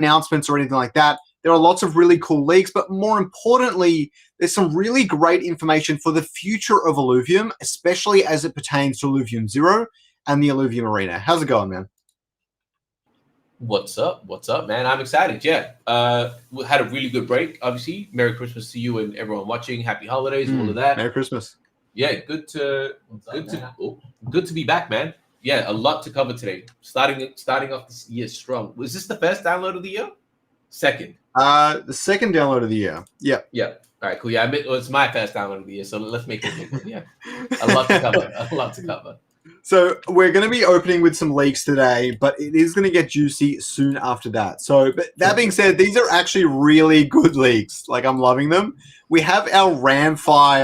announcements or anything like that. There are lots of really cool leaks, but more importantly, there's some really great information for the future of Illuvium, especially as it pertains to Illuvium 0 and the Illuvium Arena. How's it going, man? What's up? What's up, man? I'm excited. Yeah. We had a really good break, obviously. Merry Christmas to you and everyone watching. Happy holidays, all of that. Merry Christmas. Yeah, good to be back, man. Yeah, a lot to cover today. Starting off this year strong. Was this the first download of the year? Second. The second download of the year. Yeah. Yeah. All right, cool. Yeah, it's my first download of the year, so let's make it big. Yeah. A lot to cover. A lot to cover. So we're going to be opening with some leaks today, but it is going to get juicy soon after that. So, but that being said, these are actually really good leaks. Like, I'm loving them. We have our Ramfy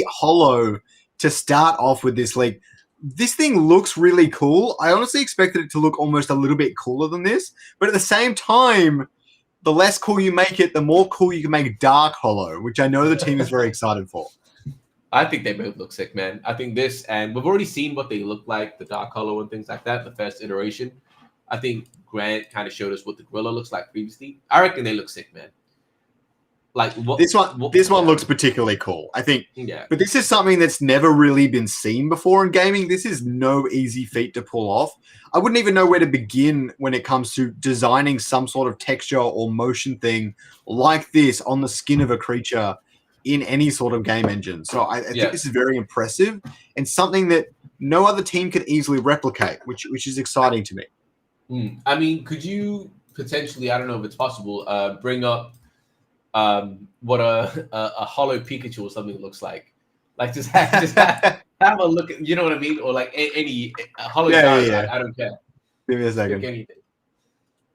Holo to start off with this leak. This thing looks really cool. I honestly expected it to look almost a little bit cooler than this, but at the same time, the less cool you make it, the more cool you can make Dark Holo, which I know the team is very excited for. I think they both look sick, man. I think this, and we've already seen what they look like, the Dark Holo and things like that, the first iteration. I think Grant kind of showed us what the Gorilla looks like previously. I reckon they look sick, man. Like this one looks particularly cool, I think. Yeah. But this is something that's never really been seen before in gaming. This is no easy feat to pull off. I wouldn't even know where to begin when it comes to designing some sort of texture or motion thing like this on the skin of a creature in any sort of game engine. So I think this is very impressive and something that no other team could easily replicate, which is exciting to me. I mean, could you potentially, I don't know if it's possible, bring up what a Holo Pikachu or something looks like? Like just have a look at, you know what I mean? Or like any Holo Charizard, I don't care. Give me a second. Pick anything.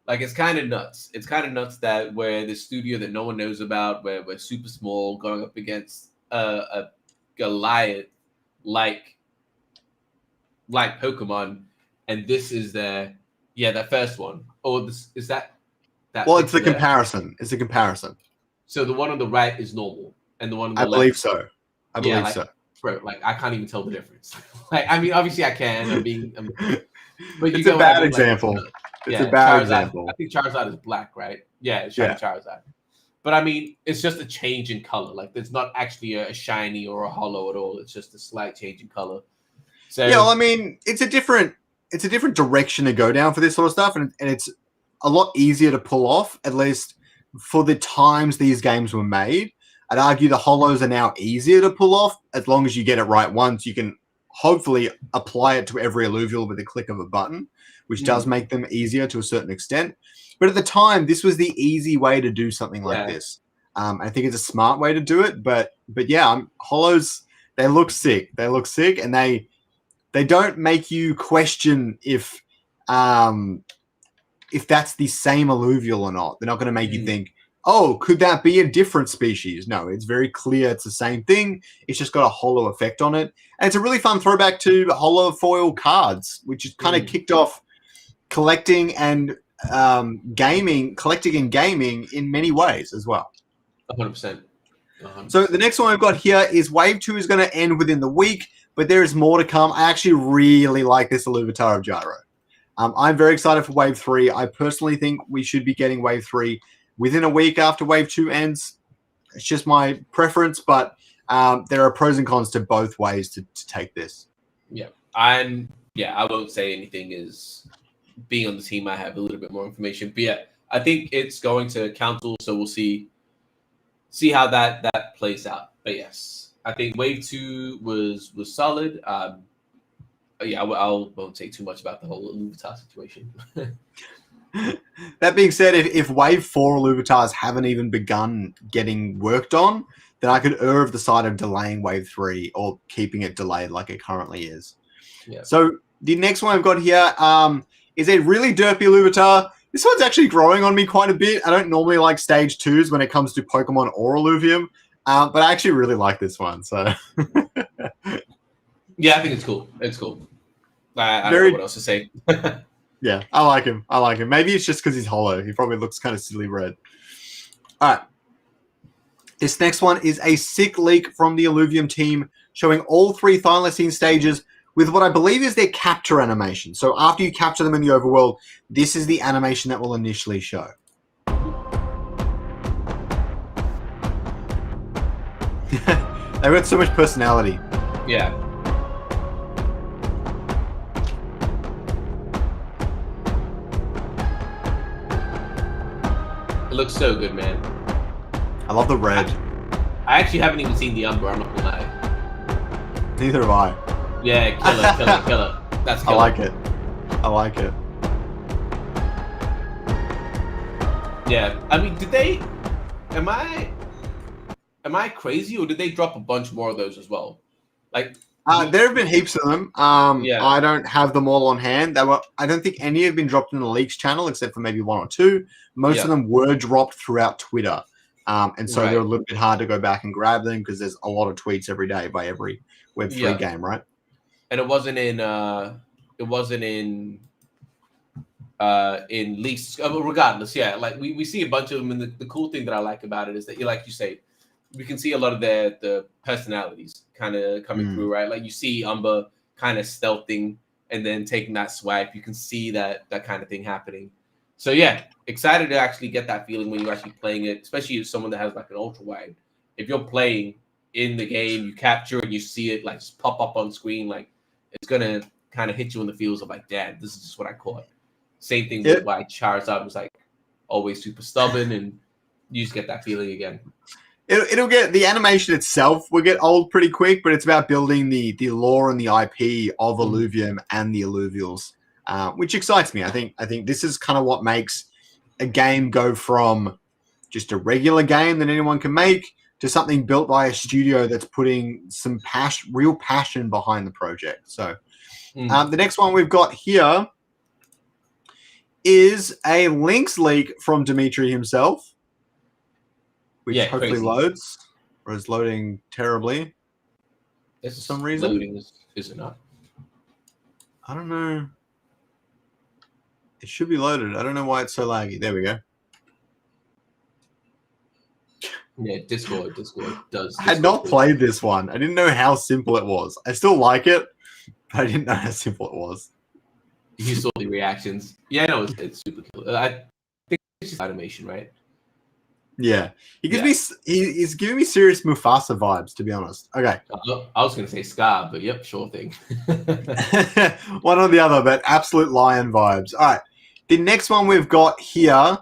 Like, it's kind of nuts. It's kind of nuts that we're the studio that no one knows about, where we're super small, going up against a Goliath like Pokemon, and this is that first one. Or this is that. Well, it's the comparison. It's a comparison. So the one on the right is normal, and the one on the I left. believe so. I believe so. Bro, like, I can't even tell the difference. Like, I mean, obviously I can. But it's a bad example. It's a bad example. I think Charizard is black, right? Yeah, it's shiny Charizard. But I mean, it's just a change in color. Like, there's not actually a shiny or a holo at all. It's just a slight change in color. So yeah, well, I mean, it's a different direction to go down for this sort of stuff, and it's a lot easier to pull off, at least for the times these games were made. I'd argue the holos are now easier to pull off as long as you get it right once. You can hopefully apply it to every alluvial with a click of a button, which does make them easier to a certain extent. But at the time, this was the easy way to do something like this. I think it's a smart way to do it. But yeah, holos, they look sick. They look sick, and they don't make you question if that's the same alluvial or not. They're not going to make you think, oh, could that be a different species? No, it's very clear it's the same thing. It's just got a holo effect on it. And it's a really fun throwback to holo foil cards, which has kind of kicked off collecting and gaming in many ways as well. 100%. So the next one we've got here is Wave 2 is going to end within the week, but there is more to come. I actually really like this Illuvitar of Gyro. I'm very excited for Wave 3. I personally think we should be getting Wave 3 within a week after Wave 2 ends. It's just my preference, but there are pros and cons to both ways to take this. Yeah. I won't say anything is being on the team. I have a little bit more information. But yeah, I think it's going to council, so we'll see how that plays out. But yes, I think Wave 2 was solid. I won't say too much about the whole Illuvitar situation. That being said, if Wave 4 Illuvitars haven't even begun getting worked on, then I could err of the side of delaying Wave 3 or keeping it delayed like it currently is. Yeah. So the next one I've got here is a really derpy Illuvitar. This one's actually growing on me quite a bit. I don't normally like stage 2s when it comes to Pokemon or Illuvium, but I actually really like this one. So yeah, I think it's cool. It's cool. I don't know what else to say. Yeah, I like him. Maybe it's just because he's holo. He probably looks kind of silly red. All right. This next one is a sick leak from the Illuvium team showing all 3 thylacine stages with what I believe is their capture animation. So after you capture them in the overworld, this is the animation that will initially show. They've got so much personality. Yeah. It looks so good, man. I love the red. I actually haven't even seen the Umber, I'm not gonna lie. Neither have I. Yeah, killer. That's killer. I like it. I like it. Yeah, I mean, am I crazy, or did they drop a bunch more of those as well? Like, there have been heaps of them. Yeah. I don't have them all on hand. I don't think any have been dropped in the leaks channel, except for maybe one or two. Most of them were dropped throughout Twitter. And so they're a little bit hard to go back and grab them because there's a lot of tweets every day by every Web3 game, right? And it wasn't in leaks. Regardless, yeah. Like we see a bunch of them, and the cool thing that I like about it is that, like you say, we can see a lot of the personalities kind of coming through, right? Like you see Umber kind of stealthing and then taking that swipe. You can see that kind of thing happening. So yeah, excited to actually get that feeling when you're actually playing it, especially as someone that has like an ultra wide. If you're playing in the game, you capture it, you see it like just pop up on screen, like it's gonna kind of hit you in the feels of like, damn, this is just what I caught. Same thing with why Charizard was like always super stubborn, and you just get that feeling again. It'll get the animation itself will get old pretty quick, but it's about building the lore and the IP of Illuvium and the Illuvials, which excites me. I think this is kind of what makes a game go from just a regular game that anyone can make to something built by a studio that's putting some real passion behind the project. So the next one we've got here is a links leak from Dimitri himself, which hopefully loads, or is loading terribly for some reason. Loading is it not? I don't know. It should be loaded. I don't know why it's so laggy. There we go. Yeah, Discord does. I had not played this one. I didn't know how simple it was. I still like it, but I didn't know how simple it was. You saw the reactions. Yeah, no, it's super cool. I think it's just animation, right? Yeah, he's giving me serious Mufasa vibes, to be honest. Okay, I was gonna say Scar, but yep, sure thing. One or the other, but absolute lion vibes. All right, the next one we've got here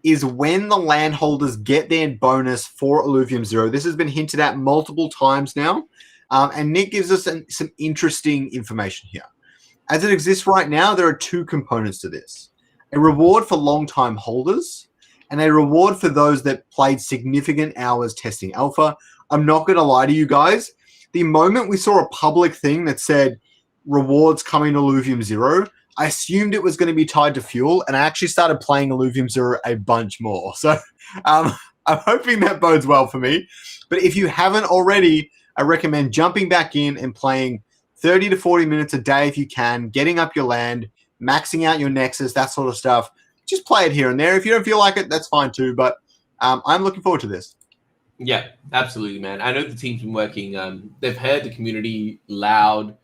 is when the landholders get their bonus for Illuvium Zero. This has been hinted at multiple times now, and Nick gives us some interesting information here. As it exists right now, there are two components to this: a reward for long-time holders, and a reward for those that played significant hours testing alpha. I'm not going to lie to you guys. The moment we saw a public thing that said rewards coming to Illuvium Zero, I assumed it was going to be tied to fuel, and I actually started playing Illuvium Zero a bunch more. So I'm hoping that bodes well for me. But if you haven't already, I recommend jumping back in and playing 30 to 40 minutes a day if you can, getting up your land, maxing out your nexus, that sort of stuff. Just play it here and there. If you don't feel like it, that's fine too. But I'm looking forward to this. Yeah, absolutely, man. I know the team's been working. They've heard the community loud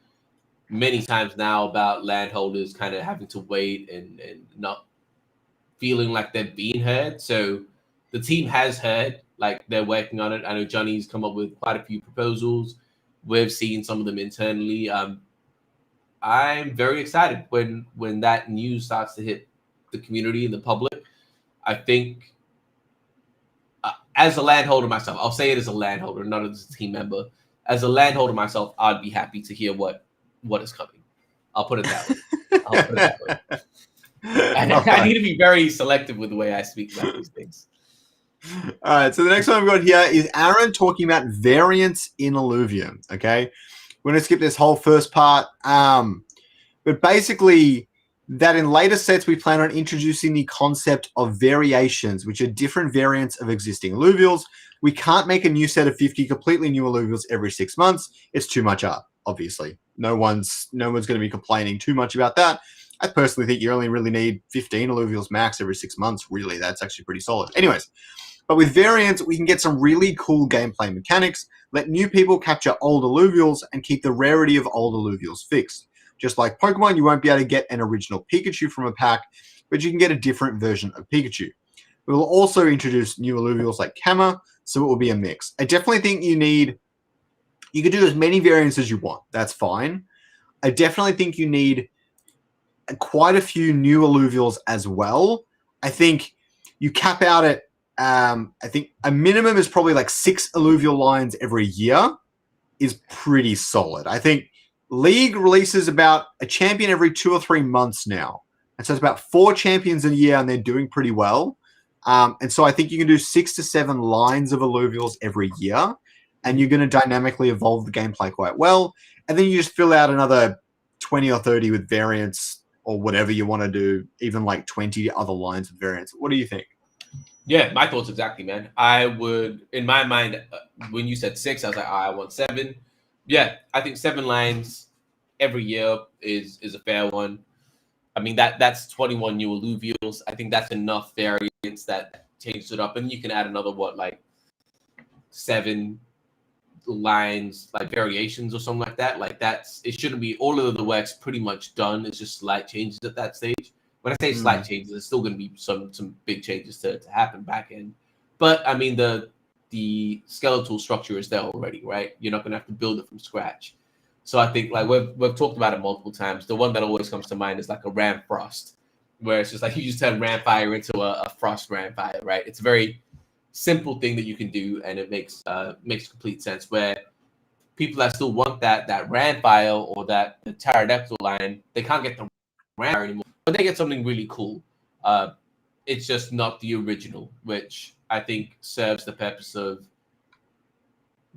many times now about landholders kind of having to wait and not feeling like they're being heard. So the team has heard, like they're working on it. I know Johnny's come up with quite a few proposals. We've seen some of them internally. I'm very excited when that news starts to hit the community and the public. I think as a landholder myself, I'll say it as a landholder, not as a team member. As a landholder myself, I'd be happy to hear what is coming. I'll put it that way. I need to be very selective with the way I speak about these things. All right, so the next one we've got here is Aaron talking about variants in Illuvium. Okay, we're going to skip this whole first part. But basically, that in later sets, we plan on introducing the concept of variations, which are different variants of existing Illuvials. We can't make a new set of 50 completely new Illuvials every 6 months. It's too much art, obviously. No one's going to be complaining too much about that. I personally think you only really need 15 Illuvials max every 6 months. Really, that's actually pretty solid. Anyways, But with variants, we can get some really cool gameplay mechanics, let new people capture old Illuvials, and keep the rarity of old Illuvials fixed. Just like Pokemon, you won't be able to get an original Pikachu from a pack, but you can get a different version of Pikachu. We will also introduce new Illuvials like Kama, so it will be a mix. I definitely think you can do as many variants as you want. That's fine. I definitely think you need quite a few new Illuvials as well. I think you cap out at, I think a minimum is probably like 6 Illuvial lines every year is pretty solid. I think League releases about a champion every 2 or 3 months now. And so it's about 4 champions a year, and they're doing pretty well. And so I think you can do 6 to 7 lines of Illuvials every year, and you're going to dynamically evolve the gameplay quite well. And then you just fill out another 20 or 30 with variants or whatever you want to do, even like 20 other lines of variants. What do you think? Yeah, my thoughts exactly, man. I would, in my mind, when you said 6, I was like, I want 7. Yeah, I think 7 lines every year is a fair one. I mean, that's 21 new Illuvials. I think that's enough variants that changes it up. And you can add another, like 7 lines, like variations or something like that. Like it shouldn't be all of the work's pretty much done. It's just slight changes at that stage. When I say slight changes, there's still going to be some big changes to happen back end. But I mean, the skeletal structure is there already, right? You're not going to have to build it from scratch. So I think like we've talked about it multiple times. The one that always comes to mind is like a Ram Frost, where it's just like you just turn Ramfire into a Frost Ramfire, right? It's a very simple thing that you can do, and it makes complete sense. Where people that still want that Ramfire or that the Pterodactyl line, they can't get the Ramfire anymore, but they get something really cool. It's just not the original, which I think serves the purpose of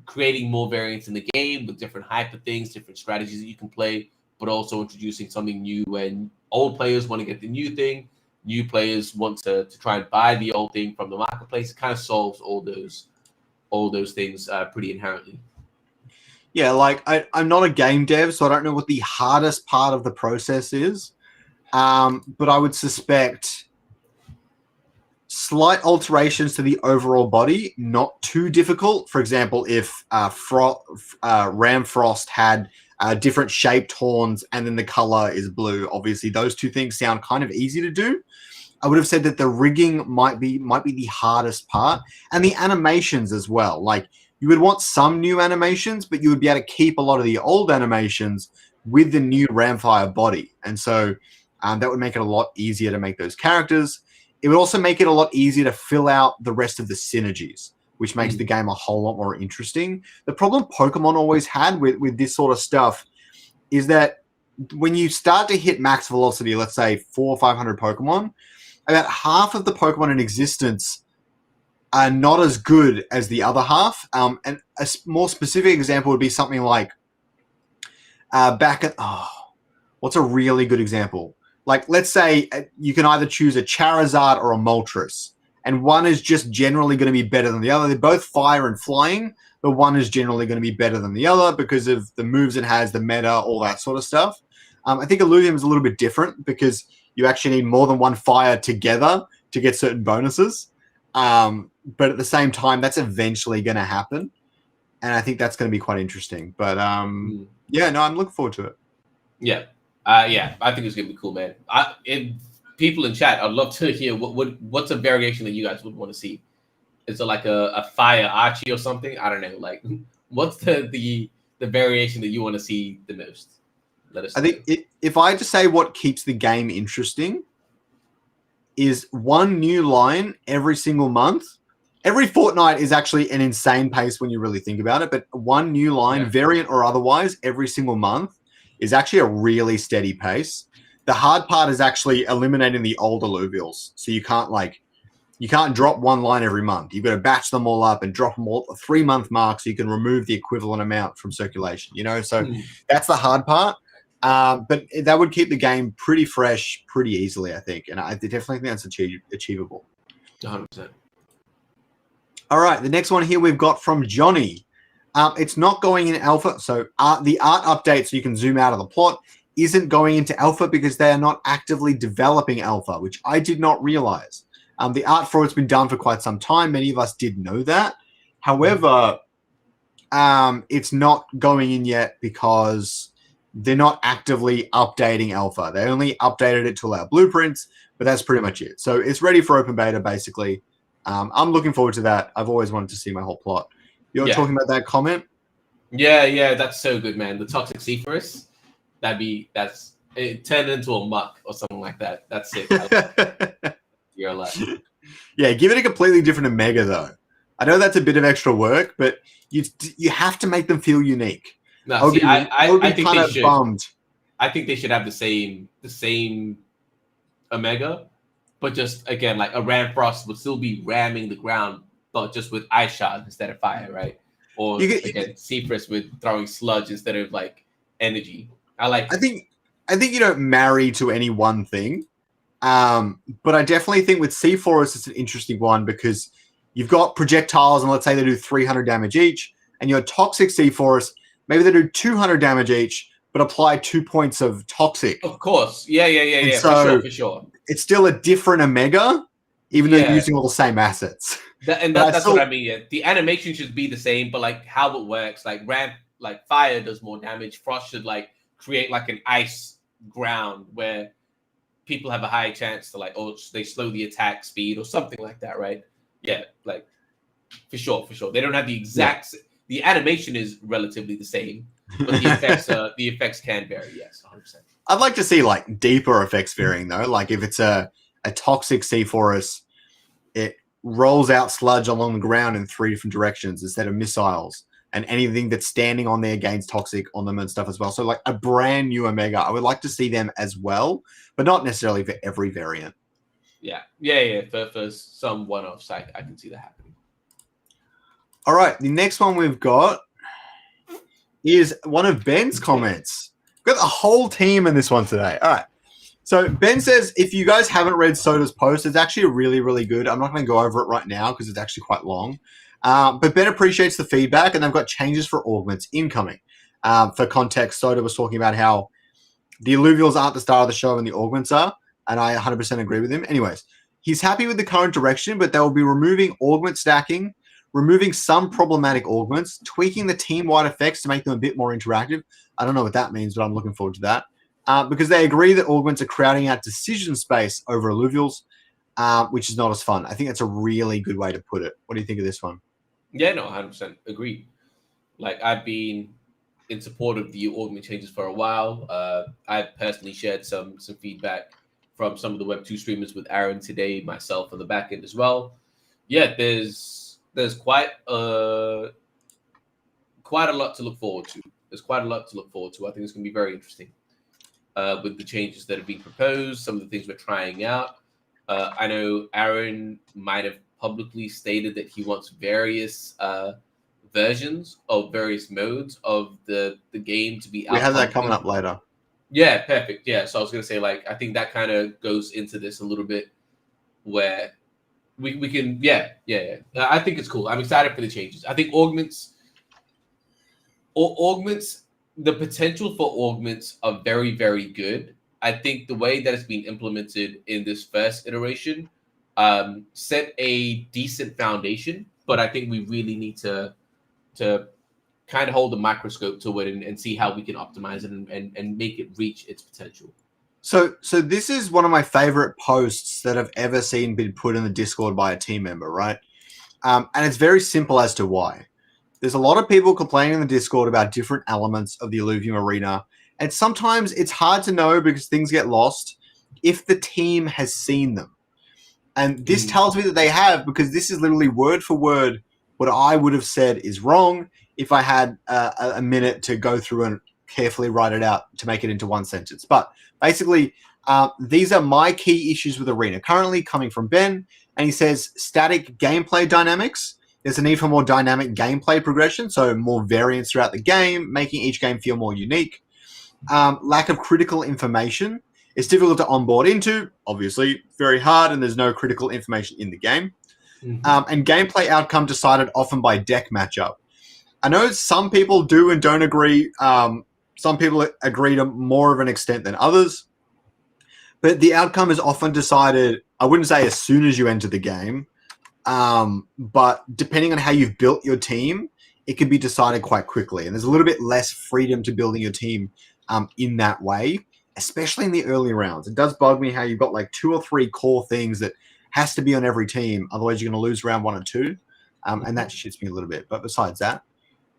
creating more variants in the game with different hyper things, different strategies that you can play, but also introducing something new when old players want to get the new thing, new players want to try and buy the old thing from the marketplace. It kind of solves all those things pretty inherently. Yeah, like I'm not a game dev, so I don't know what the hardest part of the process is. But I would suspect slight alterations to the overall body, not too difficult. For example, if Ram Frost had different shaped horns and then the color is blue, obviously those two things sound kind of easy to do. I would have said that the rigging might be the hardest part, and the animations as well. Like you would want some new animations, but you would be able to keep a lot of the old animations with the new Ramfire body, and so that would make it a lot easier to make those characters. It would also make it a lot easier to fill out the rest of the synergies, which makes the game a whole lot more interesting. The problem Pokemon always had with this sort of stuff is that when you start to hit max velocity, let's say 400 or 500 Pokemon, about half of the Pokemon in existence are not as good as the other half. And a more specific example would be something like what's a really good example? Like, let's say you can either choose a Charizard or a Moltres, and one is just generally going to be better than the other. They're both fire and flying, but one is generally going to be better than the other because of the moves it has, the meta, all that sort of stuff. I think Illuvium is a little bit different because you actually need more than one fire together to get certain bonuses. But at the same time, that's eventually going to happen, and I think that's going to be quite interesting. But yeah, no, I'm looking forward to it. Yeah. I think it's gonna be cool, man. People in chat, I'd love to hear what's a variation that you guys would want to see. Is it like a fire Archie or something? I don't know. Like, what's the variation that you want to see the most? Let us know. I think if I had to say what keeps the game interesting is one new line every single month. Every fortnight is actually an insane pace when you really think about it, but one new line, variant or otherwise, every single month is actually a really steady pace. The hard part is actually eliminating the old Illuvials. So you can't drop one line every month. You've got to batch them all up and drop them all at the 3-month mark so you can remove the equivalent amount from circulation, So that's the hard part. But that would keep the game pretty fresh, pretty easily, I think. And I definitely think that's achievable. 100%. All right, the next one here we've got from Johnny. It's not going in alpha, so the art update, so you can zoom out of the plot, isn't going into alpha because they are not actively developing alpha, which I did not realize. The art for it's been done for quite some time. Many of us did know that. However, it's not going in yet because they're not actively updating alpha. They only updated it to allow blueprints, but that's pretty much it. So it's ready for open beta, basically. I'm looking forward to that. I've always wanted to see my whole plot. You're talking about that comment? Yeah, that's so good, man. The toxic Zephyrus, that's it turned into a muck or something like that. That's sick. You're alive. Yeah, give it a completely different Omega though. I know that's a bit of extra work, but you have to make them feel unique. No, see, I think they should. Bummed. I think they should have the same Omega, but just again like a Ram Frost would still be ramming the ground, but just with ice shot instead of fire, right? Or again, Zephyrus with throwing sludge instead of like energy. I think you don't marry to any one thing. But I definitely think with Sea Forest, it's an interesting one because you've got projectiles, and let's say they do 300 damage each, and your toxic Sea Forest, maybe they do 200 damage each, but apply 2 points of toxic. Of course. Yeah. So for sure. It's still a different Omega, even though you're using all the same assets. That's what I mean. Yeah. The animation should be the same, but like how it works, like fire does more damage. Frost should like create like an ice ground where people have a high chance to they slow the attack speed or something like that, right? Yeah, like for sure. They don't have the exact. Yeah. The animation is relatively the same, but the effects can vary. Yes, 100%. I'd like to see like deeper effects varying though. Like if it's a toxic Sea Forest, it rolls out sludge along the ground in 3 different directions instead of missiles, and anything that's standing on there gains toxic on them and stuff as well. So like a brand new Omega, I would like to see them as well, but not necessarily for every variant. Yeah. For some one-offs, I can see that happening. All right, the next one we've got is one of Ben's comments. We've got the whole team in this one today. All right. So Ben says, if you guys haven't read Soda's post, it's actually really, really good. I'm not going to go over it right now because it's actually quite long. But Ben appreciates the feedback, and they've got changes for augments incoming. For context, Soda was talking about how the Illuvials aren't the star of the show and the augments are, and I 100% agree with him. Anyways, he's happy with the current direction, but they will be removing augment stacking, removing some problematic augments, tweaking the team-wide effects to make them a bit more interactive. I don't know what that means, but I'm looking forward to that. Because they agree that augments are crowding out decision space over Illuvials, which is not as fun. I think that's a really good way to put it. What do you think of this one? Yeah, no, 100% agreed. Like, I've been in support of the augment changes for a while. I've personally shared some feedback from some of the Web2 streamers with Aaron today, myself on the back end as well. Yeah, there's quite a lot to look forward to. I think it's going to be very interesting with the changes that have been proposed, some of the things we're trying out. I know Aaron might have publicly stated that he wants various versions of various modes of the game to be out. We have that coming up later. Yeah, perfect. Yeah, so I was going to say, like, I think that kind of goes into this a little bit where we can, yeah. I think it's cool. I'm excited for the changes. I think augments, the potential for augments are very, very good. I think the way that it's been implemented in this first iteration set a decent foundation, but I think we really need to kind of hold a microscope to it and see how we can optimize it and make it reach its potential. So this is one of my favorite posts that I've ever seen been put in the Discord by a team member, right? And it's very simple as to why. There's a lot of people complaining in the Discord about different elements of the Illuvium arena, and sometimes it's hard to know because things get lost if the team has seen them. And this tells me that they have, because this is literally word for word what I would have said is wrong if I had a minute to go through and carefully write it out to make it into one sentence. But basically, these are my key issues with Arena. Currently coming from Ben, and he says static gameplay dynamics. There's a need for more dynamic gameplay progression, so more variance throughout the game, making each game feel more unique. Lack of critical information. It's difficult to onboard into, obviously, very hard, and there's no critical information in the game. And gameplay outcome decided often by deck matchup. I know some people do and don't agree. Some people agree to more of an extent than others. But the outcome is often decided, I wouldn't say as soon as you enter the game, but depending on how you've built your team, it can be decided quite quickly. And there's a little bit less freedom to building your team in that way, especially in the early rounds. It does bug me how you've got like 2 or 3 core things that has to be on every team. Otherwise, you're going to lose round 1 or 2. And that shits me a little bit. But besides that,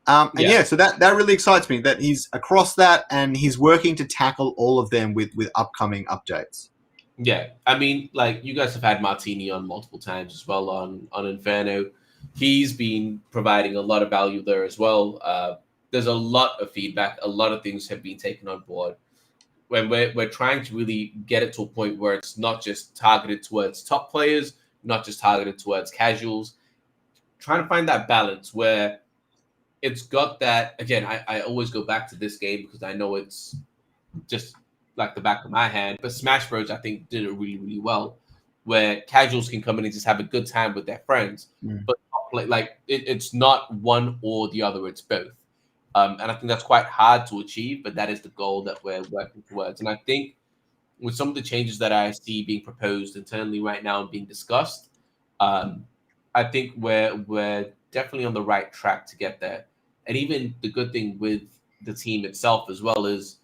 so that really excites me that he's across that and he's working to tackle all of them with upcoming updates. Yeah, I mean, like you guys have had Martini on multiple times as well on Inferno. He's been providing a lot of value there as well. There's a lot of feedback, a lot of things have been taken on board. When we're trying to really get it to a point where it's not just targeted towards top players, not just targeted towards casuals, trying to find that balance where it's got that. Again, I always go back to this game because I know it's just like the back of my hand. But Smash Bros, I think, did it really, really well, where casuals can come in and just have a good time with their friends. But it's not one or the other; it's both. And I think that's quite hard to achieve, but that is the goal that we're working towards. And I think with some of the changes that I see being proposed internally right now and being discussed, I think we're definitely on the right track to get there. And even the good thing with the team itself as well is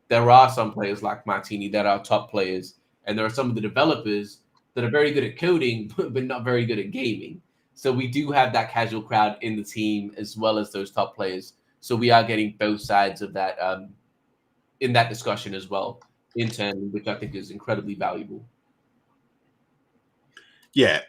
there are some players like Martini that are top players, and there are some of the developers that are very good at coding but not very good at gaming. So we do have that casual crowd in the team as well as those top players. So we are getting both sides of that in that discussion as well internally, which I think is incredibly valuable. Yeah,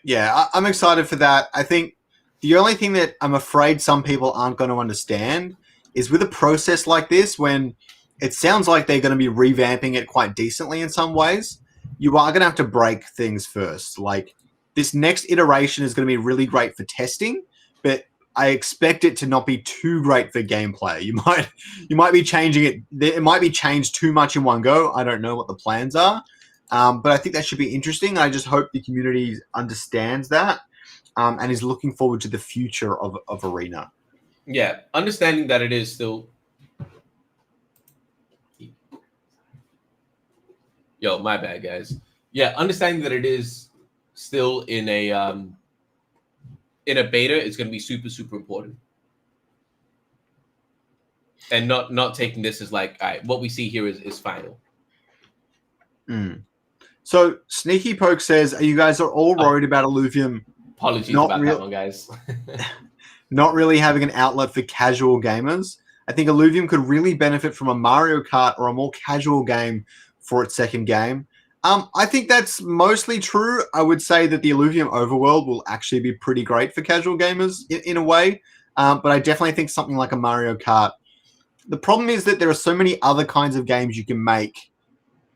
I'm excited for that. I think the only thing that I'm afraid some people aren't going to understand is with a process like this, when it sounds like they're going to be revamping it quite decently in some ways, you are going to have to break things first. Like this next iteration is going to be really great for testing, but I expect it to not be too great for gameplay. You might be changing it. It might be changed too much in one go. I don't know what the plans are. But I think that should be interesting. I just hope the community understands that and is looking forward to the future of Arena. Yeah, understanding that it is still... Yo, my bad, guys. Yeah, understanding that it is still in a beta is going to be super, super important. And not taking this as like, all right, what we see here is final. So Sneaky Poke says, you guys are all worried about Illuvium. Apologies about that one, guys. Not really having an outlet for casual gamers. I think Illuvium could really benefit from a Mario Kart or a more casual game for its second game. I think that's mostly true. I would say that the Illuvium overworld will actually be pretty great for casual gamers in a way. But I definitely think something like a Mario Kart. The problem is that there are so many other kinds of games you can make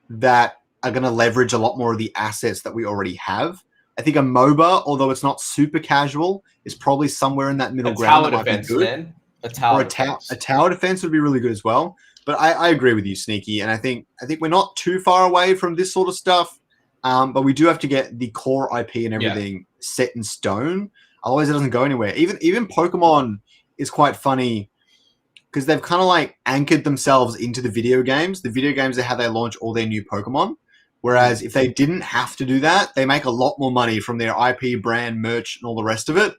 that are going to leverage a lot more of the assets that we already have. I think a MOBA, although it's not super casual, is probably somewhere in that middle ground. Tower defense, man. A tower defense would be really good as well. But I agree with you, Sneaky, and I think we're not too far away from this sort of stuff. But we do have to get the core IP and everything set in stone. Otherwise, it doesn't go anywhere. Even Pokemon is quite funny because they've kind of like anchored themselves into the video games. The video games are how they launch all their new Pokemon. Whereas if they didn't have to do that, they make a lot more money from their IP, brand, merch, and all the rest of it.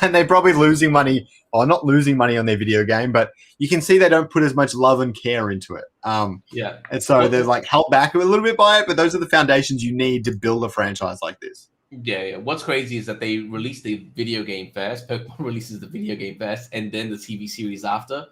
And they're probably losing money, or not losing money on their video game, but you can see they don't put as much love and care into it. And so they're like held back a little bit by it, but those are the foundations you need to build a franchise like this. Yeah. What's crazy is that they release the video game first. Pokemon releases the video game first, and then the TV series after.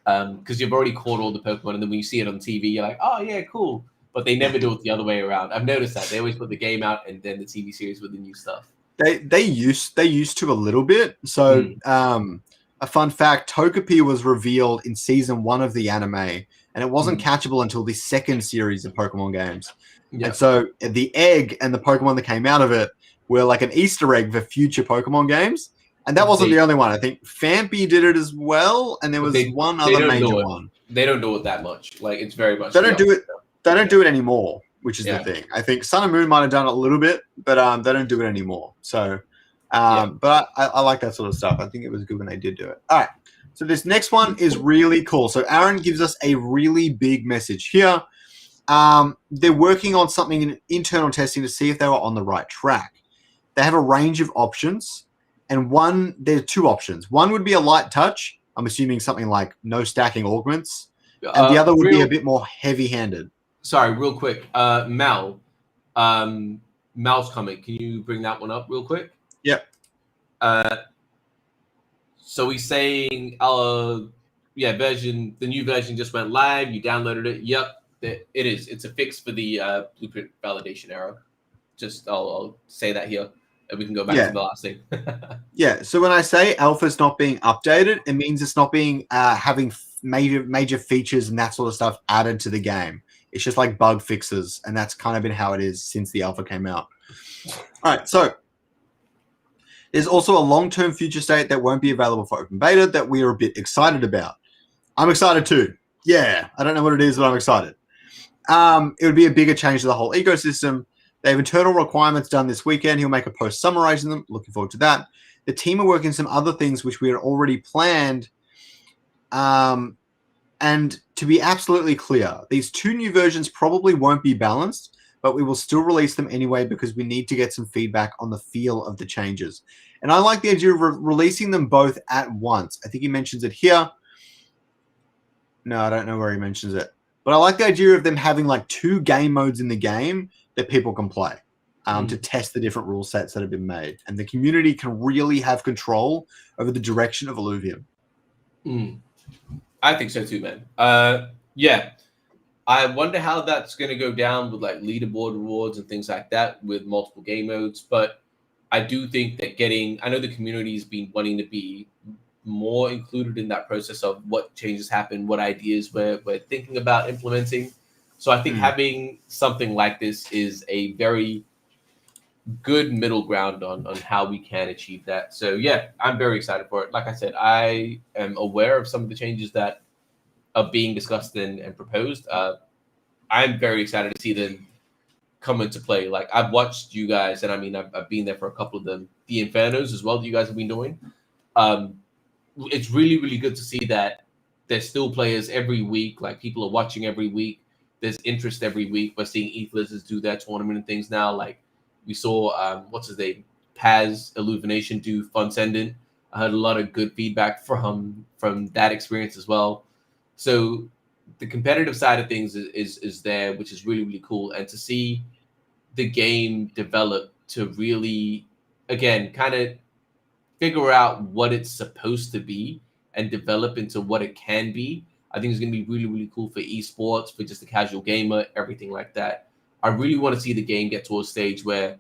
Because you've already caught all the Pokemon, and then when you see it on TV, you're like, oh, yeah, cool. But they never do it the other way around. I've noticed that. They always put the game out and then the TV series with the new stuff. They used to a little bit. So a fun fact, Togepi was revealed in season 1 of the anime, and it wasn't catchable until the second series of Pokemon games. Yep. And so the egg and the Pokemon that came out of it were like an Easter egg for future Pokemon games. And that wasn't the only one. I think Fampy did it as well, and there was one other major one. They don't do it that much. Like, it's very much... They don't do it. They don't do it anymore, which is the thing. I think Sun and Moon might have done it a little bit, but they don't do it anymore. So, but I like that sort of stuff. I think it was good when they did do it. All right. So this next one is really cool. So Aaron gives us a really big message here. they're working on something in internal testing to see if they were on the right track. They have a range of options, and there are two options. One would be a light touch. I'm assuming something like no stacking augments, and the other would be a bit more heavy-handed. Sorry, real quick. Mal's comment. Can you bring that one up real quick? Yep. So he's saying, the new version just went live. You downloaded it. Yep, it is. It's a fix for the blueprint validation error. I'll say that here, and we can go back to the last thing. Yeah. So when I say alpha's not being updated, it means it's not being having major features and that sort of stuff added to the game. It's just like bug fixes, and that's kind of been how it is since the alpha came out. All right. So there's also a long-term future state that won't be available for open beta that we are a bit excited about. I'm excited too. Yeah. I don't know what it is, but I'm excited. It would be a bigger change to the whole ecosystem. They have internal requirements done this weekend. He'll make a post summarizing them. Looking forward to that. The team are working some other things which we had already planned. And to be absolutely clear, these two new versions probably won't be balanced, but we will still release them anyway because we need to get some feedback on the feel of the changes. And I like the idea of releasing them both at once. I think he mentions it here. No, I don't know where he mentions it. But I like the idea of them having like two game modes in the game that people can play to test the different rule sets that have been made. And the community can really have control over the direction of Illuvium. I think so too, man. Yeah. I wonder how that's going to go down with like leaderboard rewards and things like that with multiple game modes. But I do think that I know the community's been wanting to be more included in that process of what changes happen, what ideas we're thinking about implementing. So I think having something like this is a very good middle ground on how we can achieve that. So yeah, I'm very excited for it. Like I said, I am aware of some of the changes that are being discussed and proposed. I'm very excited to see them come into play. Like I've watched you guys, and I mean I've been there for a couple of them, the Infernos as well that you guys have been doing. It's really, really good to see that there's still players every week. Like people are watching every week. There's interest every week. We're seeing ETH Lizards do their tournament and things now. Like we saw, what's his name? Paz Illumination do Fun Sending. I heard a lot of good feedback from that experience as well. So the competitive side of things is there, which is really, really cool. And to see the game develop to really, again, kind of figure out what it's supposed to be and develop into what it can be, I think it's going to be really, really cool for esports, for just the casual gamer, everything like that. I really want to see the game get to a stage where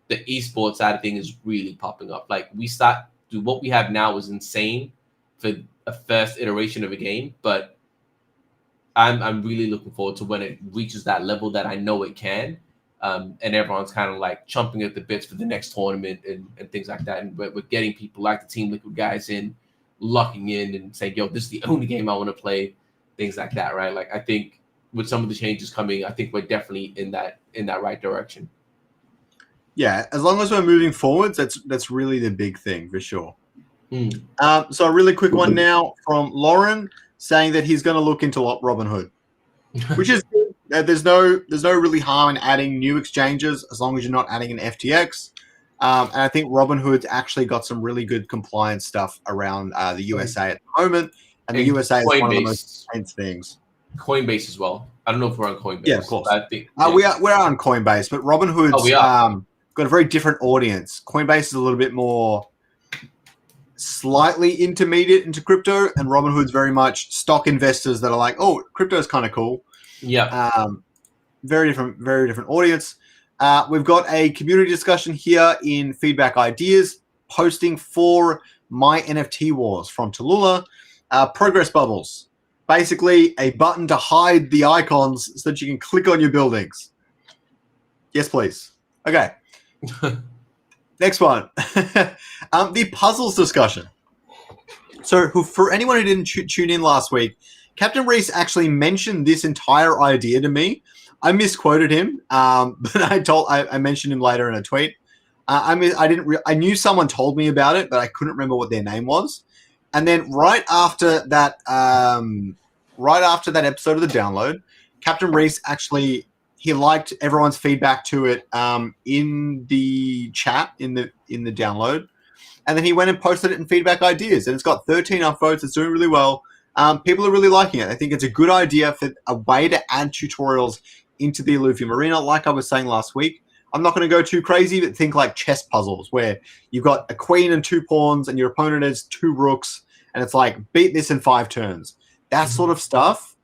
the esports side of things is really popping up. Like what we have now is insane for a first iteration of a game, but I'm really looking forward to when it reaches that level that I know it can. And everyone's kind of like chomping at the bits for the next tournament and things like that. And we're getting people like the Team Liquid guys in, locking in and saying, yo, this is the only game I want to play, things like that, right? Like I think with some of the changes coming, I think we're definitely in that right direction. Yeah, as long as we're moving forwards, that's really the big thing for sure. So a really quick one now from Lauren saying that he's going to look into Robinhood, which is good. There's no really harm in adding new exchanges as long as you're not adding an FTX. And I think Robinhood's actually got some really good compliance stuff around the USA at the moment. And the USA is one of the most intense things. Coinbase as well. I don't know if we're on Coinbase. Yeah, of course. I think, we're on Coinbase, but Robinhood's got a very different audience. Coinbase is a little bit more slightly intermediate into crypto, and Robinhood's very much stock investors that are like, oh, crypto is kind of cool. Yeah. Very different audience. We've got a community discussion here in Feedback Ideas, posting for My NFT Wars from Tallulah. Progress bubbles. Basically, a button to hide the icons so that you can click on your buildings. Yes, please. Okay. Next one. The puzzles discussion. So for anyone who didn't tune in last week, Captain Reese actually mentioned this entire idea to me. I misquoted him, but I mentioned him later in a tweet. I knew someone told me about it, but I couldn't remember what their name was. And then right after that episode of the download, Captain Reese actually, he liked everyone's feedback to it in the chat, in the download. And then he went and posted it in feedback ideas. And it's got 13 upvotes. It's doing really well. People are really liking it. I think it's a good idea for a way to add tutorials into the Illuvium arena. Like I was saying last week, I'm not going to go too crazy, but think like chess puzzles where you've got a queen and 2 pawns and your opponent has 2 rooks. And it's like, beat this in 5 turns. That sort of stuff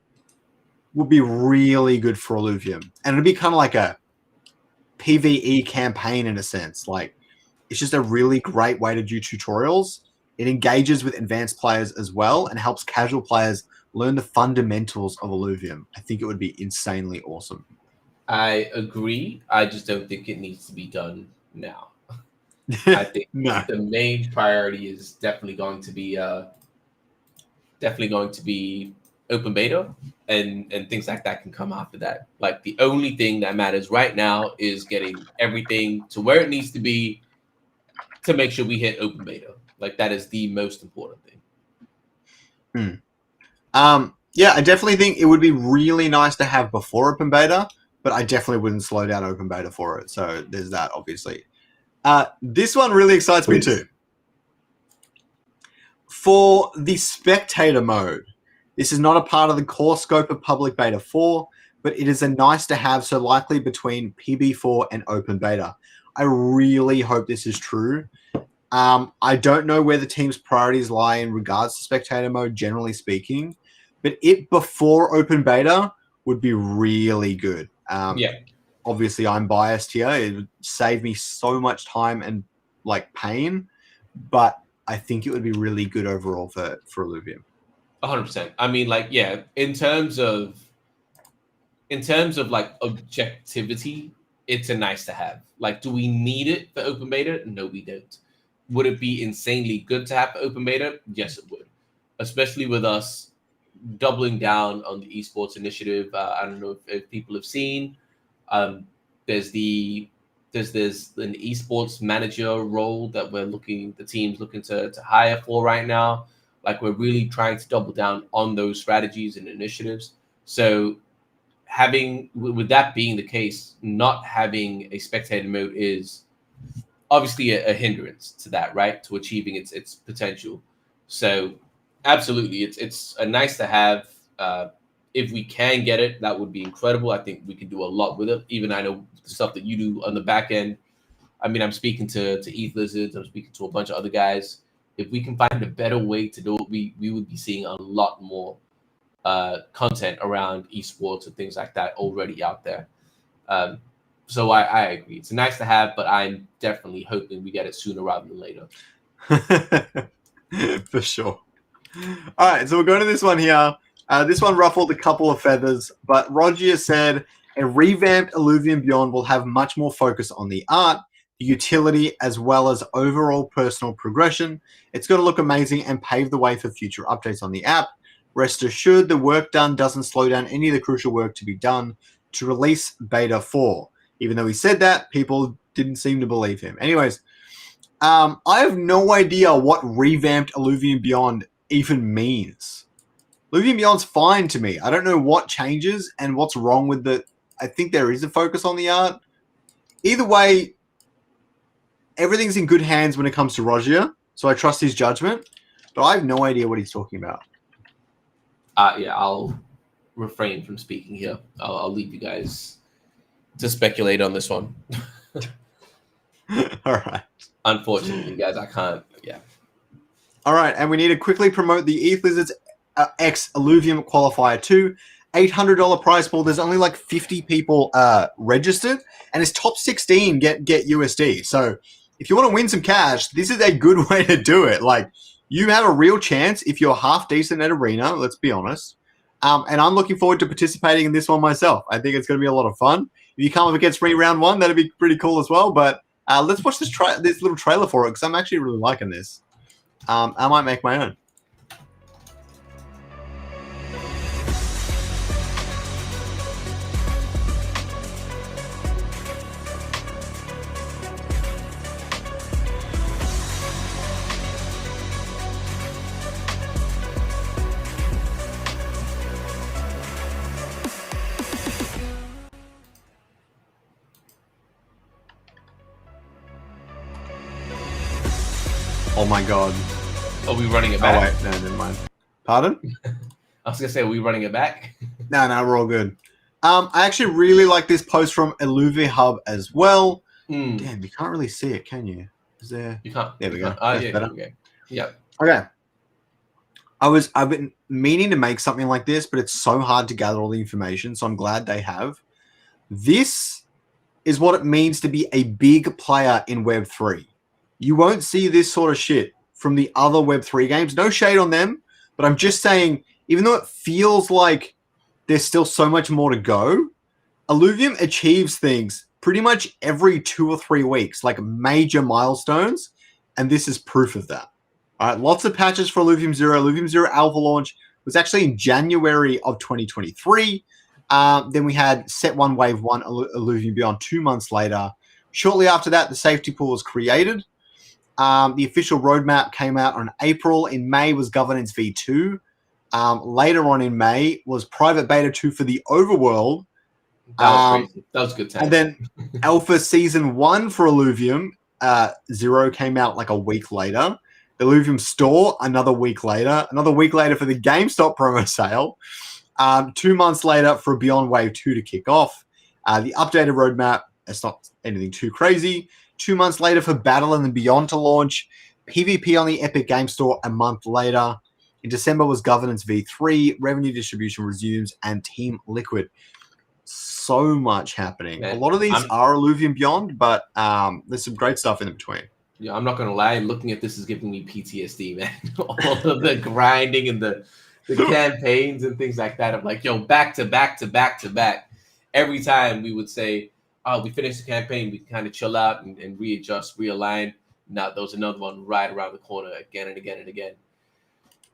would be really good for Illuvium. And it'd be kind of like a PvE campaign in a sense. Like, it's just a really great way to do tutorials. It engages with advanced players as well and helps casual players learn the fundamentals of Illuvium. I think it would be insanely awesome. I agree. I just don't think it needs to be done now. I think the main priority is definitely going to be open beta, and things like that can come after that. Like, the only thing that matters right now is getting everything to where it needs to be to make sure we hit open beta. Like, that is the most important thing. Yeah, I definitely think it would be really nice to have before open beta, but I definitely wouldn't slow down open beta for it. So there's that, obviously. This one really excites me too. For the spectator mode, this is not a part of the core scope of public beta 4, but it is a nice to have, so likely between PB4 and open beta. I really hope this is true. I don't know where the team's priorities lie in regards to spectator mode, generally speaking, but it before open beta would be really good. Obviously, I'm biased here. It would save me so much time and like pain, but I think it would be really good overall for Illuvium. 100%. I mean, like, yeah, in terms of like objectivity, it's a nice to have. Like, do we need it for open beta? No, we don't. Would it be insanely good to have for open beta? Yes, it would. Especially with us doubling down on the esports initiative. I don't know if people have seen. There's an esports manager role that the team's looking to hire for right now. Like, we're really trying to double down on those strategies and initiatives. So with that being the case, not having a spectator mode is obviously a hindrance to that, right? To achieving its potential. So absolutely, it's a nice to have. If we can get it, that would be incredible. I think we can do a lot with it. Even I know the stuff that you do on the back end. I mean, I'm speaking to ETH Lizards. I'm speaking to a bunch of other guys. If we can find a better way to do it, we would be seeing a lot more content around esports and things like that already out there. So I agree. It's nice to have, but I'm definitely hoping we get it sooner rather than later. For sure. All right, so we're going to this one here. This one ruffled a couple of feathers, but Roger said a revamped Illuvium Beyond will have much more focus on the art, the utility, as well as overall personal progression. It's going to look amazing and pave the way for future updates on the app. Rest assured, the work done doesn't slow down any of the crucial work to be done to release Beta 4. Even though he said that, people didn't seem to believe him. Anyways, I have no idea what revamped Illuvium Beyond even means. Illuvium Beyond's fine to me. I don't know what changes and what's wrong with the... I think there is a focus on the art. Either way, everything's in good hands when it comes to Roger, so I trust his judgment, but I have no idea what he's talking about. Yeah, I'll refrain from speaking here. I'll leave you guys to speculate on this one. All right. Unfortunately, guys, I can't. Yeah. All right, and we need to quickly promote the ETH Lizards X Illuvium Qualifier 2. $800 prize pool. There's only like 50 people registered, and it's top 16 get USD. So if you want to win some cash, this is a good way to do it. Like, you have a real chance if you're half decent at Arena, let's be honest. And I'm looking forward to participating in this one myself. I think it's going to be a lot of fun. If you come up against me round 1, that'd be pretty cool as well. But let's watch this little trailer for it, because I'm actually really liking this. I might make my own. Oh my god. Are we running it Oh back? wait, no, never mind. Pardon? I was gonna say, are we running it back? No, we're all good. I actually really like this post from Illuvium Hub as well. Damn, you can't really see it, can you? Is there? You can't. There we go. Oh, That's yeah, better. okay. Yep. Okay. I've been meaning to make something like this, but it's so hard to gather all the information, so I'm glad they have. This is what it means to be a big player in Web3. You won't see this sort of shit from the other Web3 games. No shade on them, but I'm just saying, even though it feels like there's still so much more to go, Illuvium achieves things pretty much every 2 or 3 weeks, like major milestones, and this is proof of that. All right, lots of patches for Illuvium Zero. Illuvium Zero alpha launch was actually in January of 2023. Then we had Set 1 Wave 1 Illuvium Beyond 2 months later. Shortly after that, the safety pool was created. The official roadmap came out on April. In May was Governance V2. Later on in May was Private Beta 2 for the Overworld. That was crazy. That was a good time. And then Alpha Season 1 for Illuvium Zero came out like a week later. Illuvium Store, another week later. Another week later for the GameStop promo sale. 2 months later for Beyond Wave 2 to kick off. The updated roadmap, it's not anything too crazy. 2 months later for Battle and Beyond to launch. PvP on the Epic Game Store a month later. In December was Governance V3, Revenue Distribution resumes, and Team Liquid. So much happening. Man, a lot of these are Illuvium Beyond, but there's some great stuff in between. Yeah, I'm not gonna lie. Looking at this is giving me PTSD, man. All of the grinding and the campaigns and things like that. I'm like, yo, back to back to back to back. Every time we would say, oh, we finished the campaign, we kind of chill out and readjust, realign. Now there's another one right around the corner again and again and again.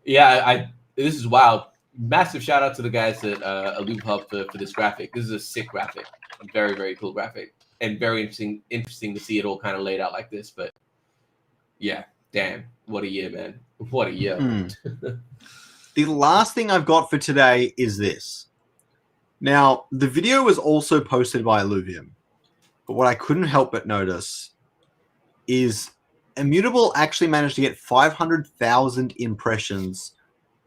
Yeah, this is wild. Massive shout out to the guys at Illuvium Hub for this graphic. This is a sick graphic, a very, very cool graphic, and very interesting to see it all kind of laid out like this. But yeah, damn, what a year, man! What a year. The last thing I've got for today is this. Now, the video was also posted by Illuvium, but what I couldn't help but notice is Immutable actually managed to get 500,000 impressions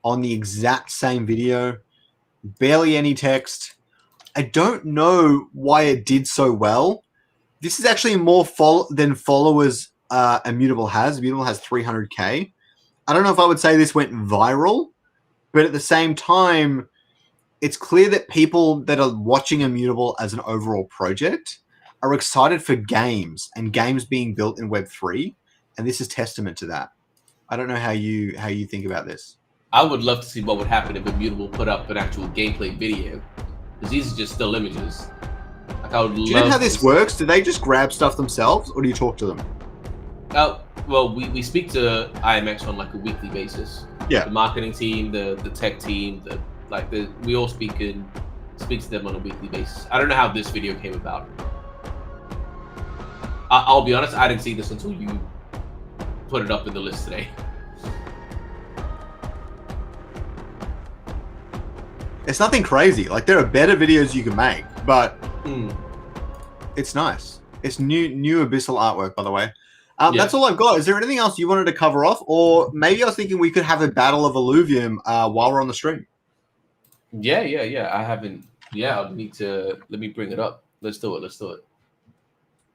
on the exact same video. Barely any text. I don't know why it did so well. This is actually more than followers Immutable has. Immutable has 300K. I don't know if I would say this went viral, but at the same time, it's clear that people that are watching Immutable as an overall project are excited for games and games being built in Web3, and this is testament to that. I don't know how you think about this. I would love to see what would happen if Immutable put up an actual gameplay video, because these are just still images. Like, I would do you know how this works? Do they just grab stuff themselves, or do you talk to them? Well, we speak to IMX on like a weekly basis. Yeah. The marketing team, the tech team, we all speak to them on a weekly basis. I don't know how this video came about. I'll be honest, I didn't see this until you put it up in the list today. It's nothing crazy. Like, there are better videos you can make, but it's nice. It's new Abyssal artwork, by the way. That's all I've got. Is there anything else you wanted to cover off? Or maybe I was thinking we could have a battle of Illuvium while we're on the stream. Yeah. I haven't. Yeah, I'll need to. Let me bring it up. Let's do it.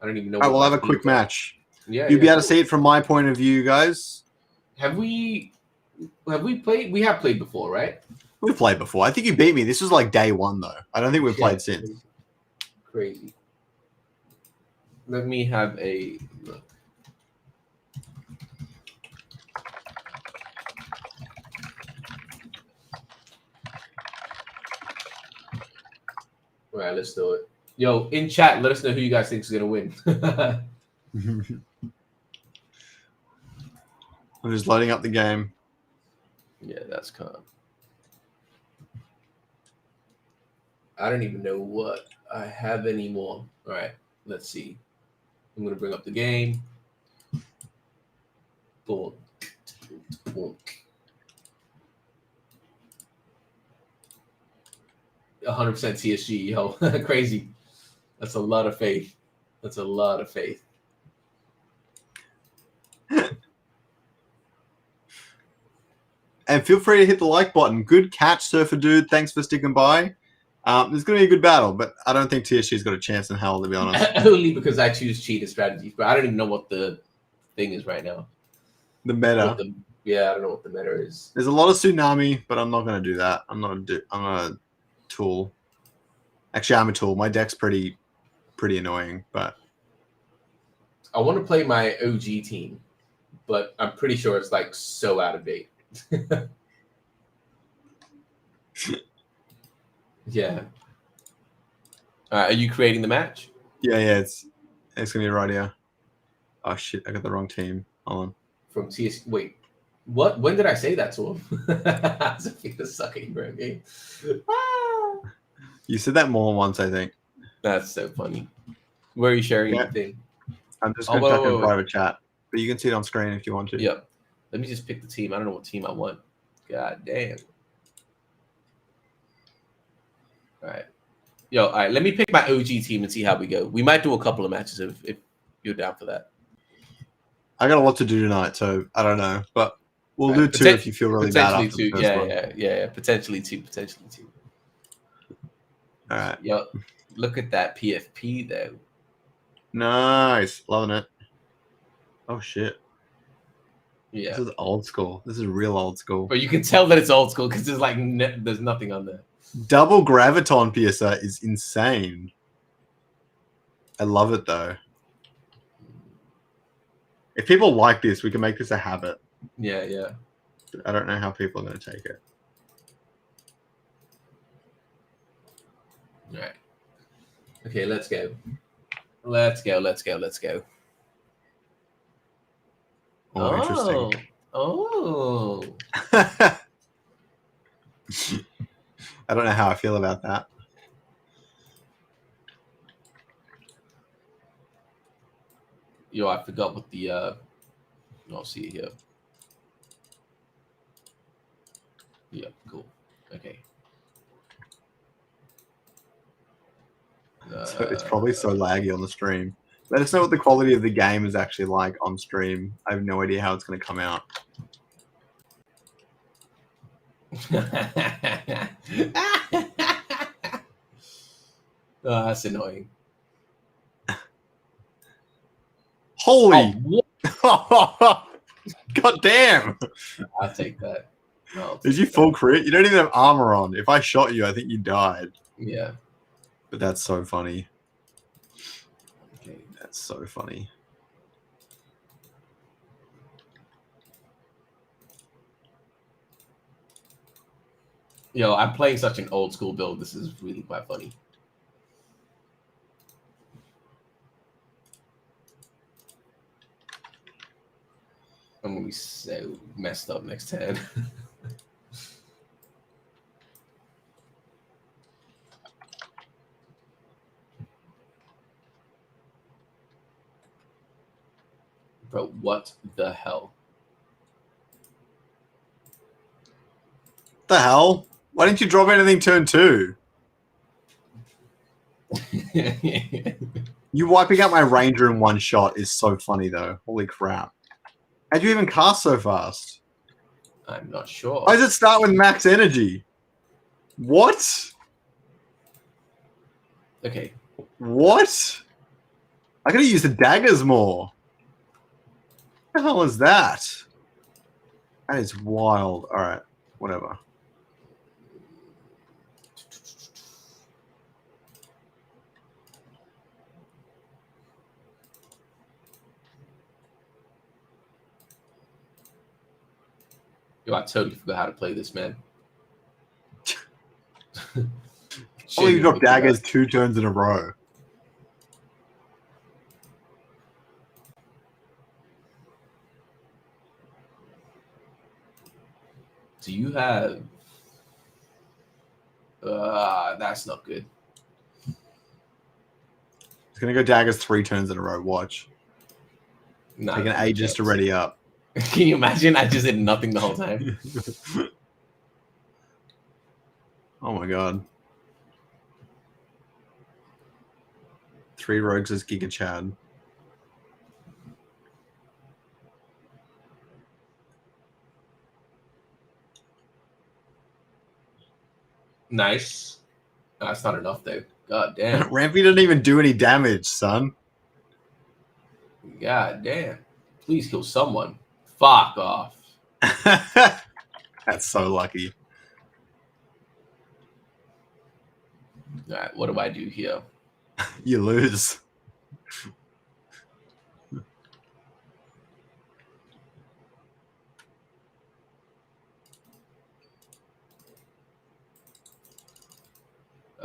I don't even know. All right, we'll have a quick match. Yeah. You'll be able to see it from my point of view, guys. Have we played? We have played before, right? We've played before. I think you beat me. This was like day one, though. I don't think we've played since. Crazy. Let me have a look. All right, let's do it. Yo, in chat, let us know who you guys think is gonna win. I'm just loading up the game. Yeah, that's calm. I don't even know what I have anymore. All right, let's see. I'm gonna bring up the game. Boom. 100% TSG, yo, crazy. That's a lot of faith. And feel free to hit the like button. Good catch, Surfer Dude. Thanks for sticking by. There's going to be a good battle, but I don't think TSG's got a chance in hell, to be honest. Only because I choose cheater strategies, but I don't even know what the thing is right now. The meta. I don't know what the meta is. There's a lot of Tsunami, but I'm not going to do that. I'm a tool. Actually, I'm a tool. My deck's pretty annoying, but I want to play my OG team, but I'm pretty sure it's like so out of date. Yeah. Are you creating the match? Yeah, it's gonna be right here. Oh shit, I got the wrong team. Hold on. From TS. Wait, what? When did I say that to him? I was a sucking bro game. You said that more than once, I think. That's so funny. Where are you sharing Yeah. the thing? I'm just gonna chuck in private chat, but you can see it on screen if you want to. Yep. Let me just pick the team. I don't know what team I want. God damn. All right. All right. Let me pick my OG team and see how we go. We might do a couple of matches if you're down for that. I got a lot to do tonight, so I don't know, but we'll do two if you feel really bad after the first one. Yeah. Potentially two. All right. Yo, look at that PFP though. Nice, loving it. Oh shit. Yeah. This is old school. This is real old school. But you can tell that it's old school because there's like there's nothing on there. Double Graviton PSA is insane. I love it though. If people like this, we can make this a habit. Yeah. I don't know how people are going to take it. All right. Okay, let's go. Let's go. Oh, interesting. Oh. I don't know how I feel about that. Yo, I forgot what the I'll see it here. Yeah, cool. Okay. So it's probably so laggy on the stream. Let us know what the quality of the game is actually like on stream. I have no idea how it's going to come out. That's annoying. Holy! God damn! I'll take that. Did you full crit? You don't even have armor on. If I shot you, I think you died. Yeah. But that's so funny. Okay. That's so funny. Yo, I'm playing such an old school build. This is really quite funny. I'm gonna be so messed up next turn. Bro, what the hell? The hell? Why didn't you drop anything turn 2? You wiping out my ranger in one shot is so funny though. Holy crap. How'd you even cast so fast? I'm not sure. Why does it start with max energy? What? Okay. What? I gotta use the daggers more. What the hell is that? That is wild. Alright, whatever. Yo, I totally forgot how to play this, man. Oh, you dropped daggers 2 turns in a row. Do you have... that's not good. It's gonna go daggers 3 turns in a row. Watch. Nah, Taking ages to ready up. Can you imagine? I just did nothing the whole time. Oh my god. 3 rogues as Giga Chad. Nice. That's not enough, though. God damn. Rampy didn't even do any damage, son. God damn. Please kill someone. Fuck off. That's so lucky. All right, what do I do here? You lose.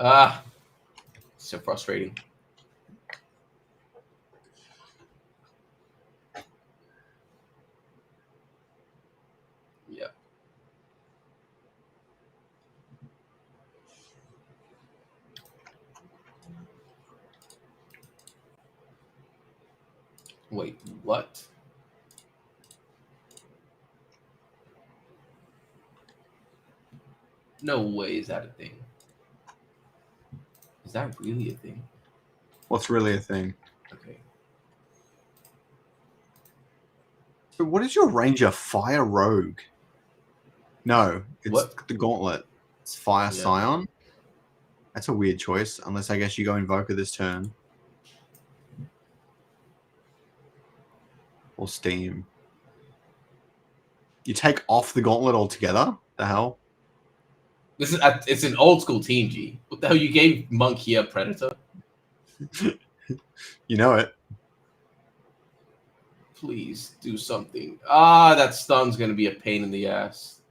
Ah, so frustrating. Yep. Wait, what? No way is that a thing. Is that really a thing? What's really a thing? Okay. So what is your ranger? Fire rogue? No, it's What? the gauntlet. It's fire Yeah. scion. That's a weird choice, unless I guess you go invoker this turn. Or steam. You take off the gauntlet altogether? The hell? This is it's an old school team, G. What the hell? You gave Monk here Predator? You know it. Please do something. Ah, that stun's gonna be a pain in the ass.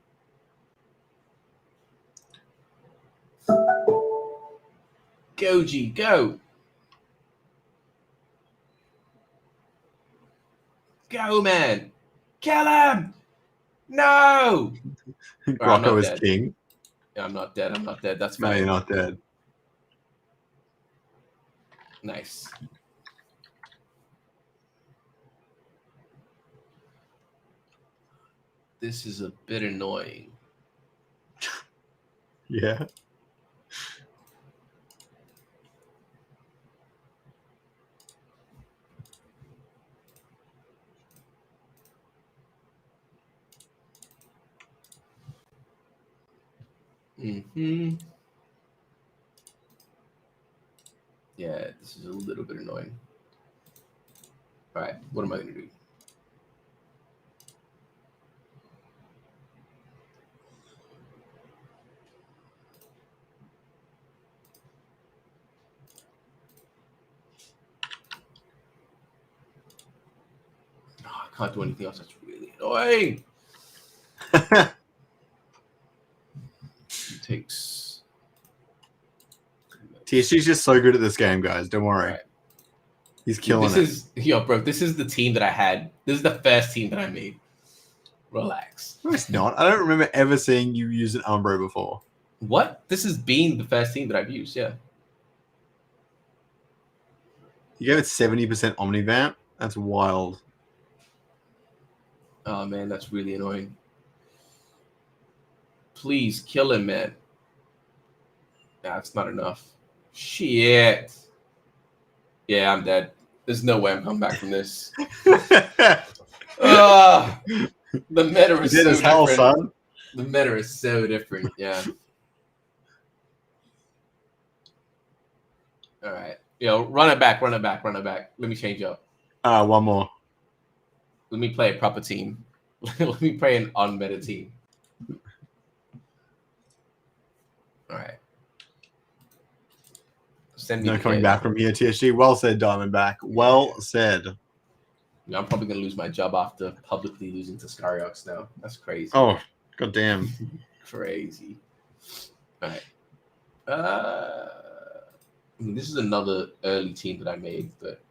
Go, G, go. Go, man. Kill him. No. I'm Grocko not is dead. king. Yeah, I'm not dead. I'm not dead. That's No, fine. you're not dead. Nice. This is a bit annoying. Yeah. Mm-hmm. Yeah, this is a little bit annoying. All right, what am I gonna do? Oh, I can't do anything else. That's really annoying. It takes. TSG's just so good at this game, guys. Don't worry. Right. He's killing Bro, this is the team that I had. This is the first team that I made. Relax. No, it's not. I don't remember ever seeing you use an Umbro before. What? This has been the first team that I've used, yeah. You gave it 70% Omnivamp? That's wild. Oh, man, that's really annoying. Please kill him, man. Nah, that's not enough. Shit. Yeah, I'm dead. There's no way I'm coming back from this. The meta is so hell, different. son. The meta is so different, yeah. All right. Yo, run it back. Let me change up. One more. Let me play a proper team. Let me play an unmeta team. All right. Send me No the coming kid. back from here, TSG. Well said, Diamondback. Well said. I'm probably gonna lose my job after publicly losing to Scoriox now. That's crazy. Oh, goddamn. Crazy. All right. I mean, this is another early team that I made, but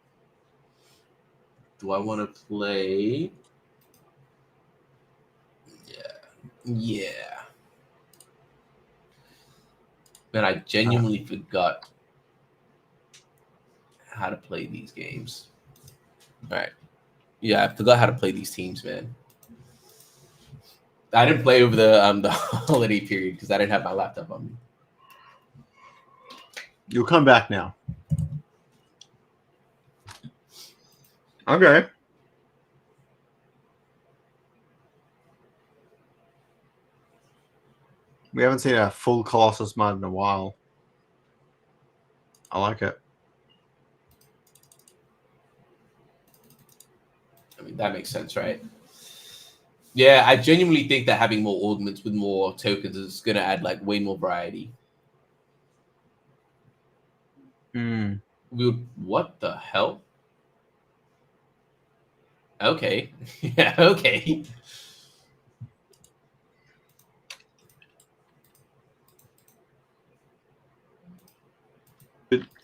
do I want to play? Yeah. Man, I genuinely forgot how to play these games. All right. Yeah, I forgot how to play these teams, man. I didn't play over the holiday period because I didn't have my laptop on me. You'll come back now. Okay. We haven't seen a full Colossus mud in a while. I like it. I mean, that makes sense, right? Yeah, I genuinely think that having more augments with more tokens is going to add like way more variety. What the hell? Okay. Yeah, okay.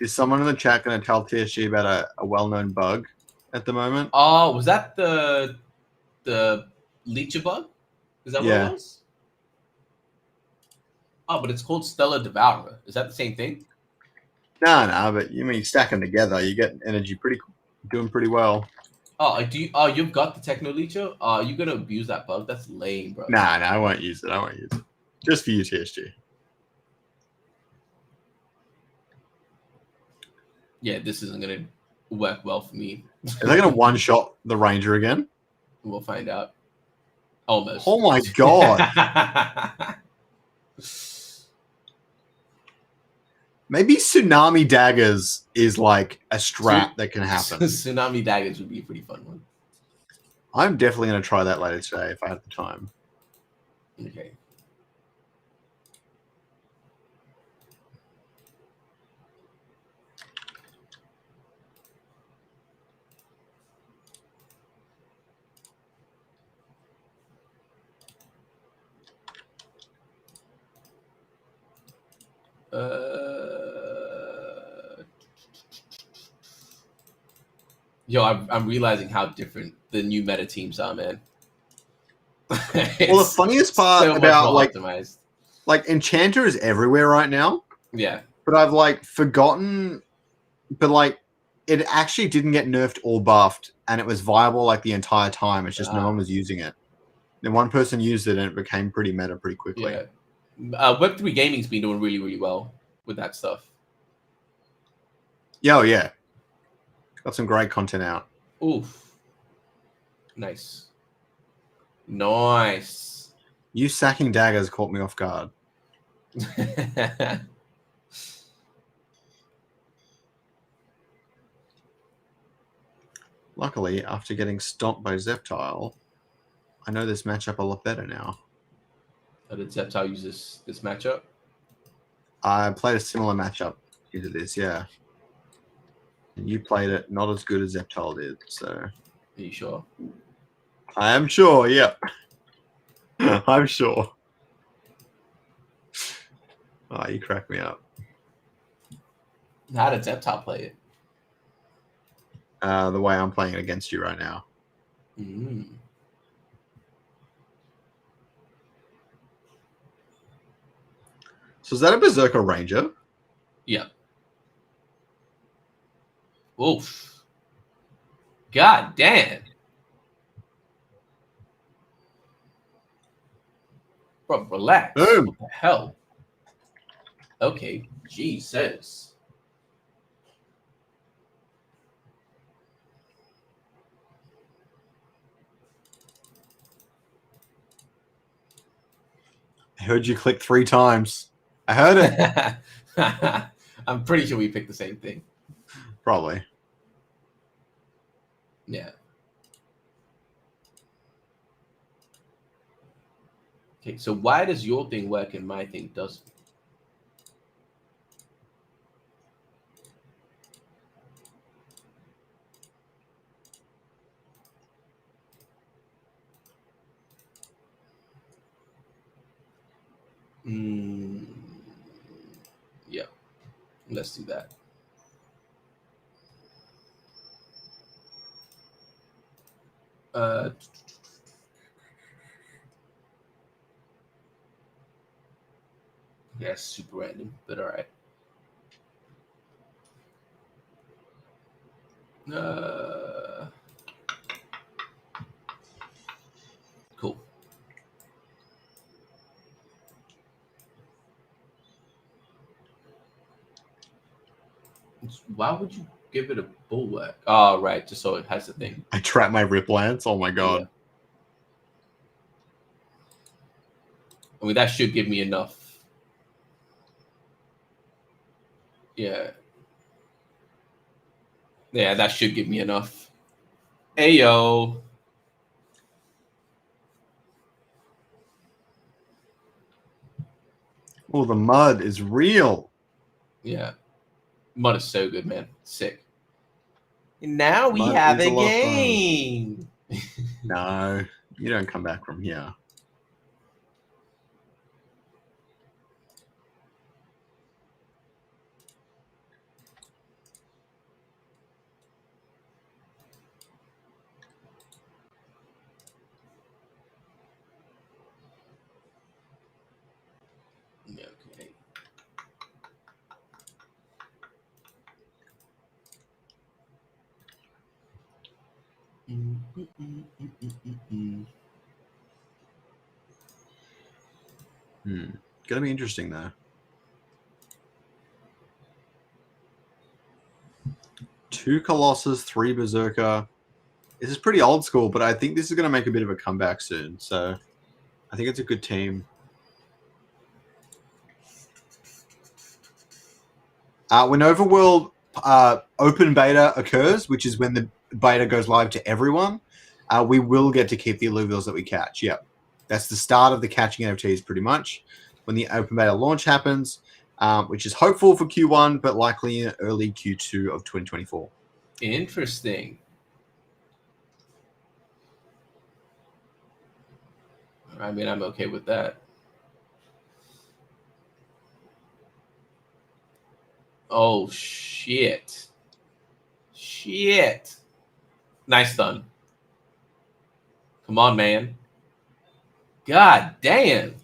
Is someone in the chat going to tell TSG about a well-known bug at the moment? Oh, was that the Leecher bug? Is that what it was? Oh, but it's called Stellar Devourer. Is that the same thing? No, but you mean stack them together, you get energy doing pretty well. Oh, you've got the Techno Leecher? Oh, you're gonna abuse that bug? That's lame, bro. Nah, I won't use it. Just for you, TSG. Yeah, this isn't gonna work well for me. Is that gonna one-shot the Ranger again? We'll find out. Almost. Oh my god. Maybe Tsunami Daggers is like a strat that can happen. Tsunami Daggers would be a pretty fun one. I'm definitely going to try that later today if I have the time. Okay. Yo, I'm realizing how different the new meta teams are, man. Well, the funniest part so about optimized. like Enchanter is everywhere right now. Yeah. But I've like forgotten, but like it actually didn't get nerfed or buffed, and it was viable like the entire time. It's just no one was using it. Then one person used it, and it became pretty meta pretty quickly. Yeah. Web3 Gaming's been doing really, really well with that stuff. Yeah, yeah. Got some great content out. Oof. Nice. Nice. You sacking daggers caught me off guard. Luckily, after getting stomped by Zeptile, I know this matchup a lot better now. How did Zeptile use this matchup? I played a similar matchup into this, yeah. And you played it not as good as Zeptile did, so. Are you sure? I am sure, yeah. I'm sure. Oh, you crack me up. How did Zeptile play it? The way I'm playing it against you right now. Mm. So is that a Berserker Ranger? Yeah. Oof. God damn. Bro, relax. Boom. What the hell? Okay. Jesus. I heard you click 3 times. I heard it. I'm pretty sure we picked the same thing. Probably. Yeah. Okay, so why does your thing work and my thing doesn't? Yeah, let's do that. Yeah, super random, but all right. Cool. Why would you give it a bulwark? Oh, right, just so it has the thing. I trapped my Rip Lance. Oh my god. I mean, that should give me enough. Yeah. Yeah, that should give me enough. Ayo. Oh, the mud is real. Yeah. Mud is so good, man. Sick. And now we Mud have is a a lot of fun. game. No, you don't come back from here. Okay. Gonna be interesting though. 2 Colossus, 3 Berserker. This is pretty old school, but I think this is going to make a bit of a comeback soon. So I think it's a good team. When Overworld open beta occurs, which is when the beta goes live to everyone, we will get to keep the Illuvials that we catch. Yep. That's the start of the catching NFTs pretty much. When the open beta launch happens, which is hopeful for Q1, but likely in early Q2 of 2024. Interesting. I mean, I'm okay with that. Oh, shit. Shit. Nice stun. Come on, man. God damn.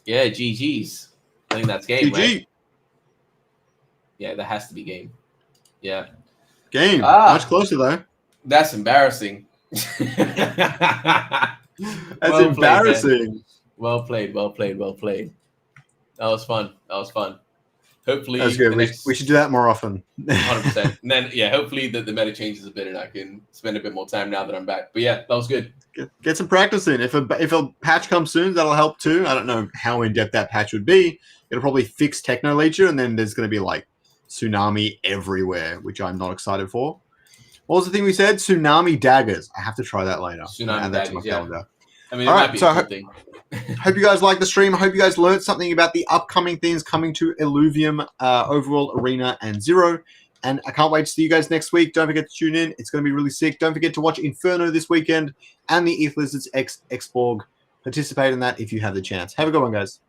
Yeah, GG's. I think that's game, GG. right? Yeah, that has to be game. Yeah. Game. Much closer, though. That's embarrassing. That's well embarrassing. Played, well played. That was fun. Hopefully, that's good. We should do that more often. 100%. And then, yeah, hopefully the meta changes a bit and I can spend a bit more time now that I'm back. But yeah, that was good. Get some practice in. If a patch comes soon, that'll help too. I don't know how in depth that patch would be. It'll probably fix Techno Leecher, and then there's going to be like tsunami everywhere, which I'm not excited for. What was the thing we said? Tsunami daggers. I have to try that later. Tsunami add that to my daggers, yeah. calendar. I mean, it might be a cool thing. Hope you guys liked the stream. I hope you guys learned something about the upcoming things coming to Illuvium, Overworld, Arena, and Zero. And I can't wait to see you guys next week. Don't forget to tune in. It's going to be really sick. Don't forget to watch Inferno this weekend and the ETH Lizards X Borg. Participate in that if you have the chance. Have a good one, guys.